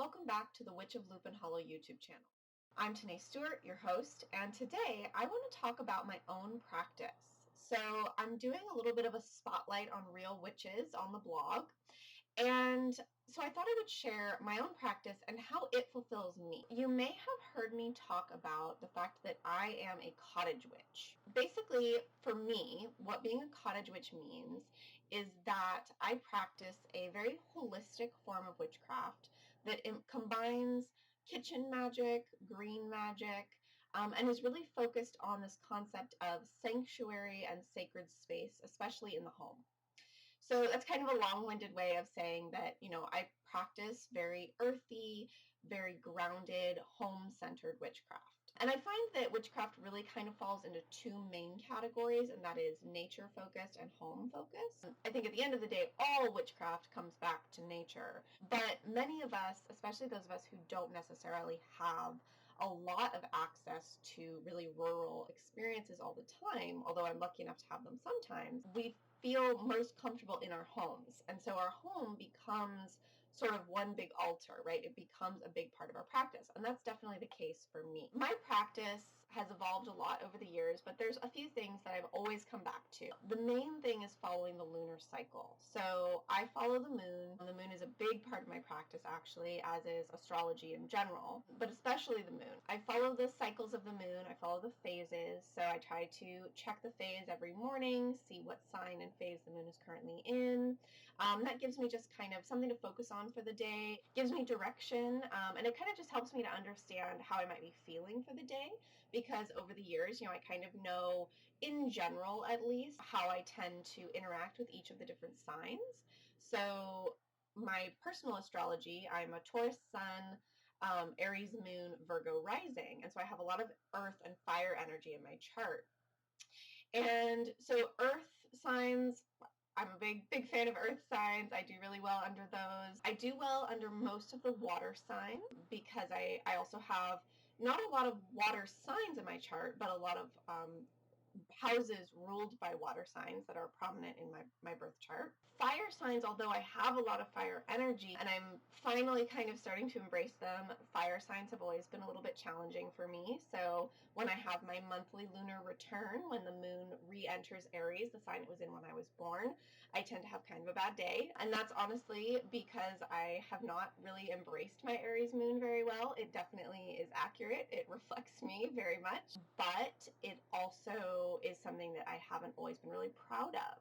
welcome back to the Witch of Lupin Hollow YouTube channel. I'm Tanae Stewart, your host, and today I want to talk about my own practice. So I'm doing a little bit of a spotlight on real witches on the blog, and so I thought I would share my own practice and how it fulfills me. You may have heard me talk about the fact that I am a cottage witch. Basically, for me, what being a cottage witch means is that I practice a very holistic form of witchcraft that combines kitchen magic, green magic, and is really focused on this concept of sanctuary and sacred space, especially in the home. So that's kind of a long-winded way of saying that, I practice very earthy, very grounded, home-centered witchcraft. And I find that witchcraft really kind of falls into two main categories, and that is nature-focused and home-focused. I think at the end of the day, all witchcraft comes back to nature. But many of us, especially those of us who don't necessarily have a lot of access to really rural experiences all the time, although I'm lucky enough to have them sometimes, we feel most comfortable in our homes. And so our home becomes sort of one big altar, right? It becomes a big part of our practice. And that's definitely the case for me. My practice has evolved a lot over the years, but there's a few things that I've always come back to. The main thing is following the lunar cycle. So I follow the moon. The moon is a big part of my practice, actually, as is astrology in general, but especially the moon. I follow the cycles of the moon. I follow the phases. So I try to check the phase every morning, see what sign and phase the moon is currently in. That gives me just kind of something to focus on for the day, gives me direction, and it kind of just helps me to understand how I might be feeling for the day, because over the years, I kind of know, in general at least, how I tend to interact with each of the different signs. So my personal astrology, I'm a Taurus sun, Aries moon, Virgo rising, and so I have a lot of earth and fire energy in my chart. And so earth signs, I'm a big fan of earth signs. I do really well under those. I do well under most of the water signs because I also have not a lot of water signs in my chart, but a lot of houses ruled by water signs that are prominent in my birth chart. Fire signs, although I have a lot of fire energy and I'm finally kind of starting to embrace them, fire signs have always been a little bit challenging for me. So when I have my monthly lunar return, when the moon re-enters Aries, the sign it was in when I was born, I tend to have kind of a bad day. And that's honestly because I have not really embraced my Aries moon very well. It definitely is accurate. It reflects me very much, but it also is something that I haven't always been really proud of.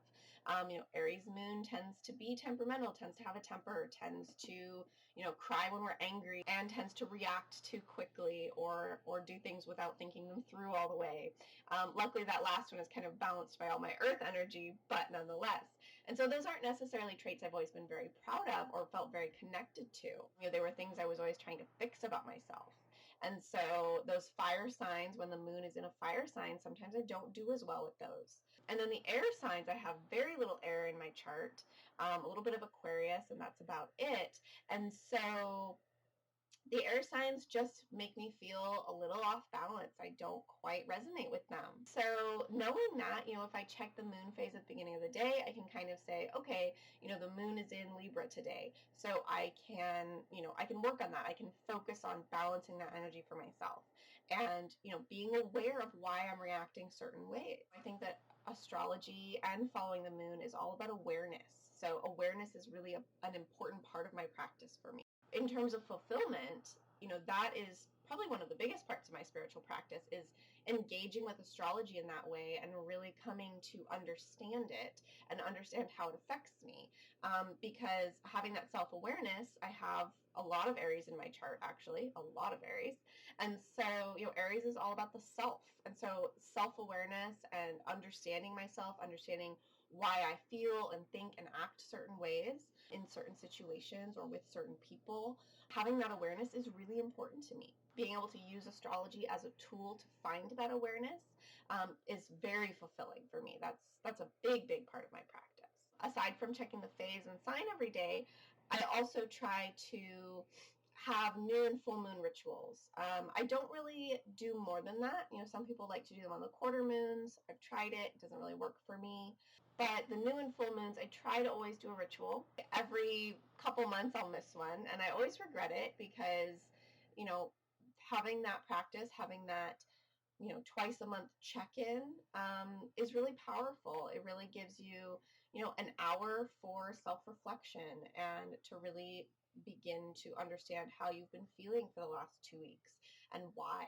Aries moon tends to be temperamental, tends to have a temper, tends to, cry when we're angry, and tends to react too quickly or do things without thinking them through all the way. Luckily, that last one is kind of balanced by all my earth energy, but nonetheless. And so those aren't necessarily traits I've always been very proud of or felt very connected to. They were things I was always trying to fix about myself. And so those fire signs, when the moon is in a fire sign, sometimes I don't do as well with those. And then the air signs, I have very little air in my chart, a little bit of Aquarius, and that's about it. And so the air signs just make me feel a little off balance. I don't quite resonate with them. So knowing that, if I check the moon phase at the beginning of the day, I can kind of say, okay, the moon is in Libra today. So I can work on that. I can focus on balancing that energy for myself and, being aware of why I'm reacting certain ways. I think that astrology and following the moon is all about awareness. So awareness is really an important part of my practice for me. In terms of fulfillment, that is probably one of the biggest parts of my spiritual practice, is engaging with astrology in that way and really coming to understand it and understand how it affects me. Because having that self-awareness, I have a lot of Aries in my chart, actually, a lot of Aries. And so, Aries is all about the self. And so self-awareness and understanding myself, understanding why I feel and think and act certain ways in certain situations or with certain people, having that awareness is really important to me. Being able to use astrology as a tool to find that awareness is very fulfilling for me. That's a big part of my practice. Aside from checking the phase and sign every day, I also try to have new and full moon rituals. I don't really do more than that. Some people like to do them on the quarter moons. I've tried it. It doesn't really work for me. But the new and full moons, I try to always do a ritual. Every couple months, I'll miss one, and I always regret it because, you know, having that practice, having that, twice a month check-in is really powerful. It really gives you, an hour for self-reflection and to really begin to understand how you've been feeling for the last 2 weeks and why.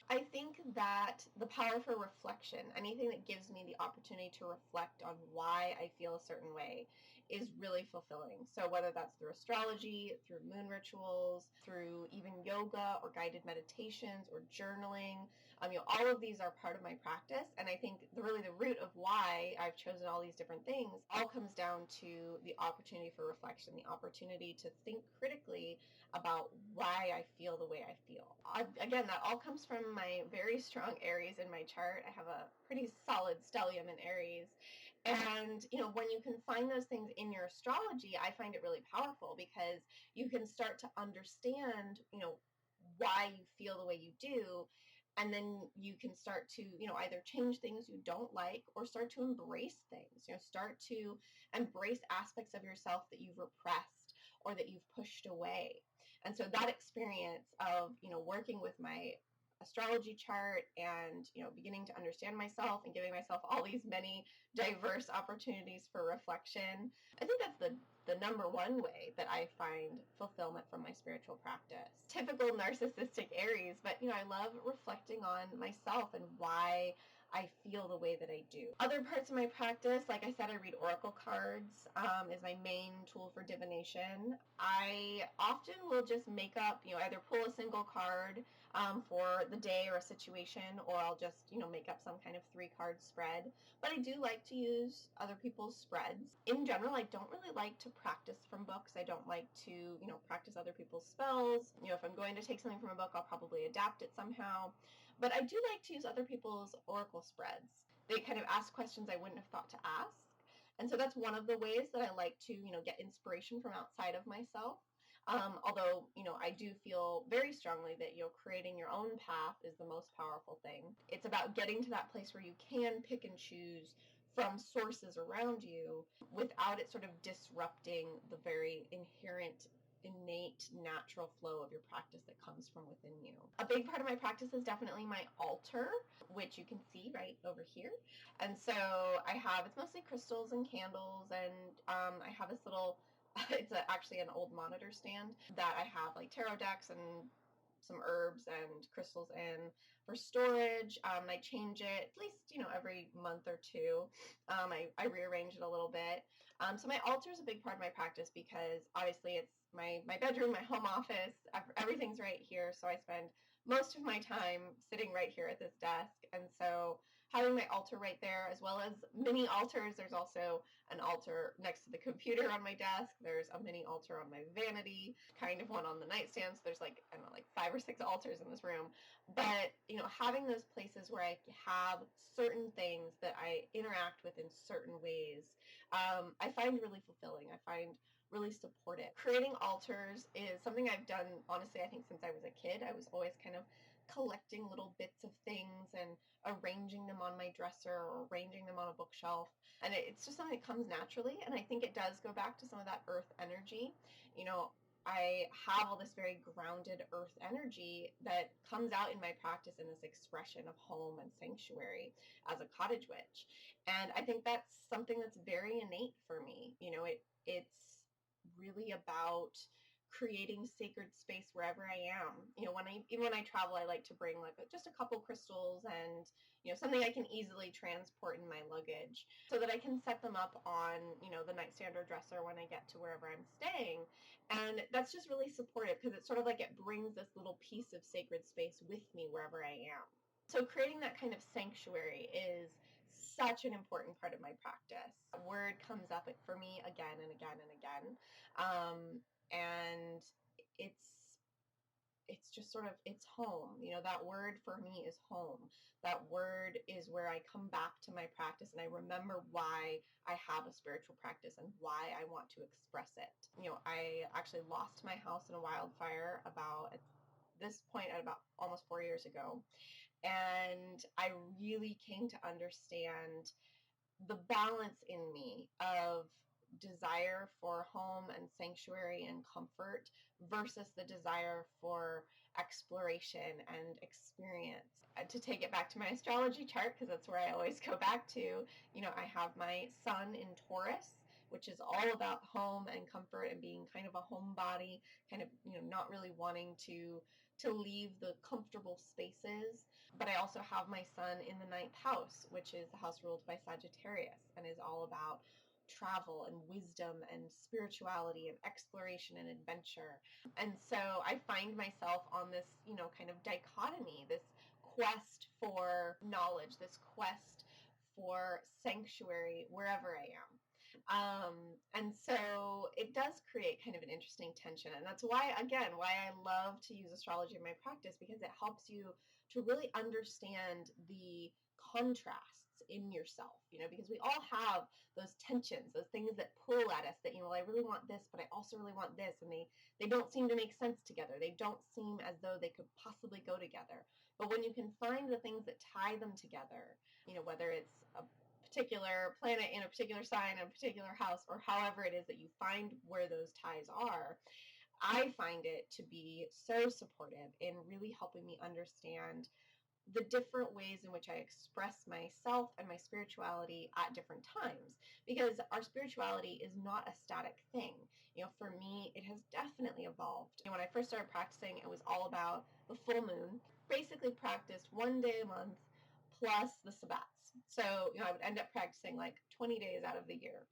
I think that the power for reflection, anything that gives me the opportunity to reflect on why I feel a certain way, is really fulfilling. So whether that's through astrology, through moon rituals, through even yoga or guided meditations or journaling, all of these are part of my practice. And I think really the root of why I've chosen all these different things all comes down to the opportunity for reflection, the opportunity to think critically about why I feel the way I feel. Again, that all comes from my very strong Aries in my chart. I have a pretty solid stellium in Aries. And, when you can find those things in your astrology, I find it really powerful because you can start to understand, why you feel the way you do. And then you can start to, either change things you don't like or start to embrace things, start to embrace aspects of yourself that you've repressed or that you've pushed away. And so that experience of, working with my astrology chart and, beginning to understand myself and giving myself all these many diverse opportunities for reflection, I think that's the number one way that I find fulfillment from my spiritual practice. Typical narcissistic Aries, but I love reflecting on myself and why I feel the way that I do. Other parts of my practice, like I said, I read oracle cards, is my main tool for divination. I often will just make up, either pull a single card for the day or a situation, or I'll just, make up some kind of 3-card spread. But I do like to use other people's spreads. In general, I don't really like to practice from books. I don't like to, practice other people's spells. If I'm going to take something from a book, I'll probably adapt it somehow. But I do like to use other people's oracle spreads. They kind of ask questions I wouldn't have thought to ask. And so that's one of the ways that I like to, get inspiration from outside of myself. Although, I do feel very strongly that, creating your own path is the most powerful thing. It's about getting to that place where you can pick and choose from sources around you without it sort of disrupting the very inherent, innate, natural flow of your practice that comes from within you. A big part of my practice is definitely my altar, which you can see right over here. And so it's mostly crystals and candles, and I have this little it's actually an old monitor stand that I have like tarot decks and some herbs and crystals in for storage. I change it at least, every month or two. I rearrange it a little bit. So my altar is a big part of my practice because obviously it's my bedroom, my home office, everything's right here. So I spend most of my time sitting right here at this desk. And so having my altar right there, as well as mini altars, there's also an altar next to the computer on my desk. There's a mini altar on my vanity, kind of one on the nightstand. So there's like, I don't know, like 5 or 6 altars in this room. But, having those places where I have certain things that I interact with in certain ways, I find really fulfilling. I find really supportive. Creating altars is something I've done, honestly, I think since I was a kid. I was always kind of collecting little bits of things and arranging them on my dresser or arranging them on a bookshelf. And it's just something that comes naturally. And I think it does go back to some of that earth energy. I have all this very grounded earth energy that comes out in my practice in this expression of home and sanctuary as a cottage witch. And I think that's something that's very innate for me. It's really about creating sacred space wherever I am. Even when I travel, I like to bring like just a couple crystals and, something I can easily transport in my luggage so that I can set them up on, the nightstand or dresser when I get to wherever I'm staying. And that's just really supportive because it's sort of like it brings this little piece of sacred space with me wherever I am. So creating that kind of sanctuary is such an important part of my practice. A word comes up for me again and again and again. And it's just sort of, it's home. That word for me is home. That word is where I come back to my practice and I remember why I have a spiritual practice and why I want to express it. I actually lost my house in a wildfire at this point at about almost 4 years ago. And I really came to understand the balance in me of desire for home and sanctuary and comfort versus the desire for exploration and experience. To take it back to my astrology chart, because that's where I always go back to, I have my sun in Taurus, which is all about home and comfort and being kind of a homebody, kind of, not really wanting to leave the comfortable spaces. But I also have my sun in the ninth house, which is the house ruled by Sagittarius and is all about travel and wisdom and spirituality and exploration and adventure. And so I find myself on this, kind of dichotomy, this quest for knowledge, this quest for sanctuary wherever I am. And so it does create kind of an interesting tension. And that's why, again, why I love to use astrology in my practice, because it helps you to really understand the contrasts in yourself, because we all have those tensions, those things that pull at us that, well, I really want this, but I also really want this. And they don't seem to make sense together. They don't seem as though they could possibly go together. But when you can find the things that tie them together, whether it's a particular planet in a particular sign in a particular house, or however it is that you find where those ties are, I find it to be so supportive in really helping me understand the different ways in which I express myself and my spirituality at different times, because our spirituality is not a static thing. For me, it has definitely evolved. When I first started practicing, it was all about the full moon. Basically practiced one day a month plus the sabbats. So, I would end up practicing like 20 days out of the year.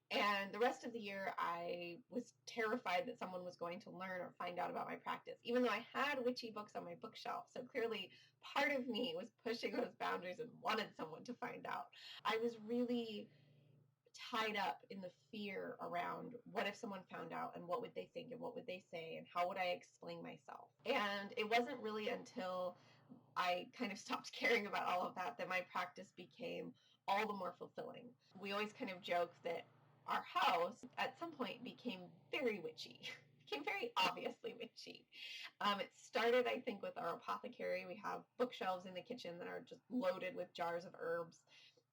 And the rest of the year, I was terrified that someone was going to learn or find out about my practice, even though I had witchy books on my bookshelf. So clearly, part of me was pushing those boundaries and wanted someone to find out. I was really tied up in the fear around what if someone found out, and what would they think, and what would they say, and how would I explain myself. And it wasn't really until I kind of stopped caring about all of that my practice became all the more fulfilling. We always kind of joke that our house at some point became very witchy, became very obviously witchy. It started, I think, with our apothecary. We have bookshelves in the kitchen that are just loaded with jars of herbs.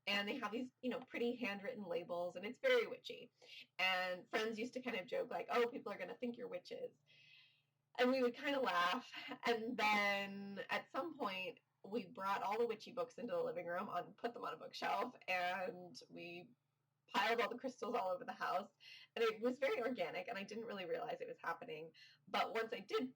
And they have these, pretty handwritten labels, and it's very witchy. And friends used to kind of joke like, oh, people are going to think you're witches. And we would kind of laugh. And then at some point, we brought all the witchy books into the living room and put them on a bookshelf, and we piled all the crystals all over the house. And it was very organic, and I didn't really realize it was happening. But once I did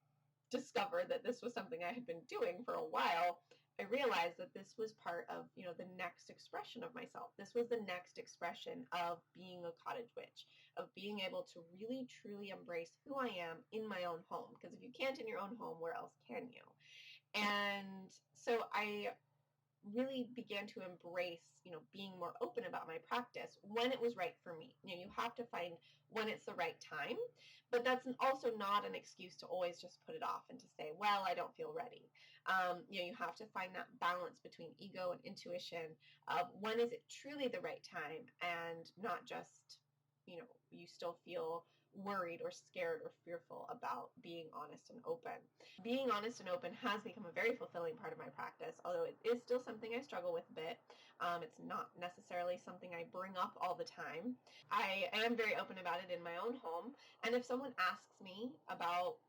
discover that this was something I had been doing for a while, I realized that this was part of, the next expression of myself. This was the next expression of being a cottage witch, of being able to really truly embrace who I am in my own home. Because if you can't in your own home, where else can you? And so I really began to embrace, being more open about my practice when it was right for me. You have to find when it's the right time, but that's also not an excuse to always just put it off and to say, well, I don't feel ready. You have to find that balance between ego and intuition of when is it truly the right time, and not just, you still feel worried or scared or fearful about being honest and open. Being honest and open has become a very fulfilling part of my practice, although it is still something I struggle with a bit. It's not necessarily something I bring up all the time. I am very open about it in my own home, and if someone asks me about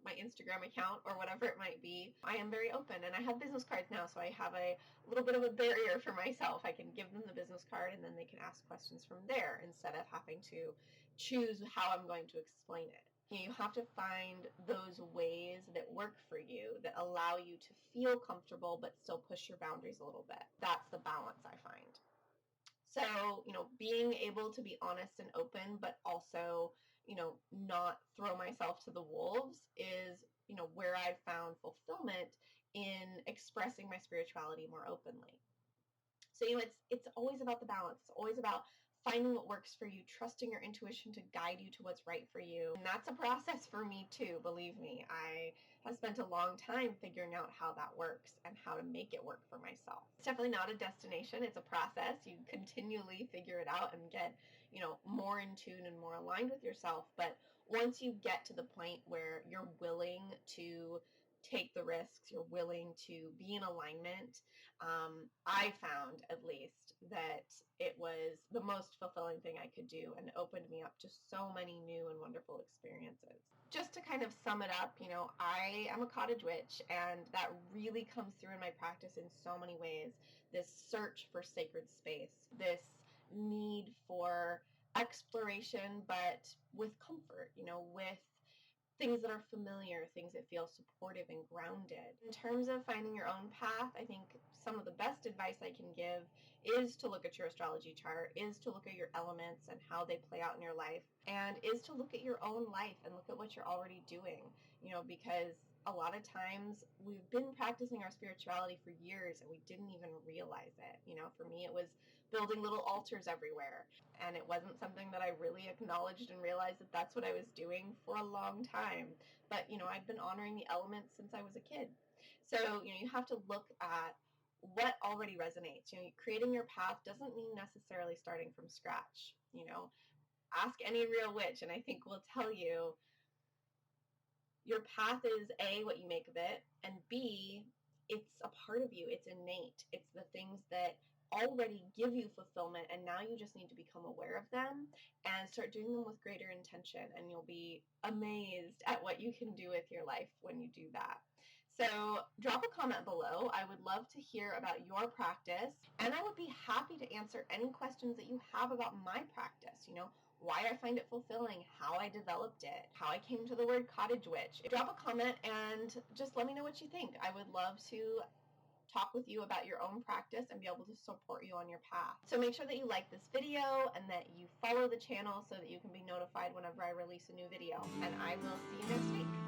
my Instagram account or whatever it might be, I am very open. And I have business cards now, so I have a little bit of a barrier for myself. I can give them the business card, and then they can ask questions from there instead of having to choose how I'm going to explain it. You have to find those ways that work for you, that allow you to feel comfortable but still push your boundaries a little bit. That's the balance I find. So, being able to be honest and open, but also, not throw myself to the wolves is, where I've found fulfillment in expressing my spirituality more openly. So, it's always about the balance. It's always about finding what works for you, trusting your intuition to guide you to what's right for you. And that's a process for me too, believe me. I have spent a long time figuring out how that works and how to make it work for myself. It's definitely not a destination, it's a process. You continually figure it out and get, more in tune and more aligned with yourself. But once you get to the point where you're willing to take the risks, you're willing to be in alignment, I found at least that it was the most fulfilling thing I could do and opened me up to so many new and wonderful experiences. Just to kind of sum it up, I am a cottage witch, and that really comes through in my practice in so many ways. This search for sacred space, this need for exploration, but with comfort, with things that are familiar, things that feel supportive and grounded. In terms of finding your own path, I think some of the best advice I can give is to look at your astrology chart, is to look at your elements and how they play out in your life, and is to look at your own life and look at what you're already doing, because a lot of times we've been practicing our spirituality for years and we didn't even realize it. For me, it was building little altars everywhere, and it wasn't something that I really acknowledged and realized that that's what I was doing for a long time. But I've been honoring the elements since I was a kid. So you have to look at what already resonates. Creating your path doesn't mean necessarily starting from scratch. Ask any real witch and I think will tell you your path is A, what you make of it, and B, it's a part of you. It's innate. It's the things that already give you fulfillment, and now you just need to become aware of them and start doing them with greater intention, and you'll be amazed at what you can do with your life when you do that. So drop a comment below. I would love to hear about your practice, and I would be happy to answer any questions that you have about my practice. Why I find it fulfilling, how I developed it, how I came to the word cottage witch. Drop a comment and just let me know what you think. I would love to talk with you about your own practice and be able to support you on your path. So make sure that you like this video and that you follow the channel so that you can be notified whenever I release a new video. And I will see you next week.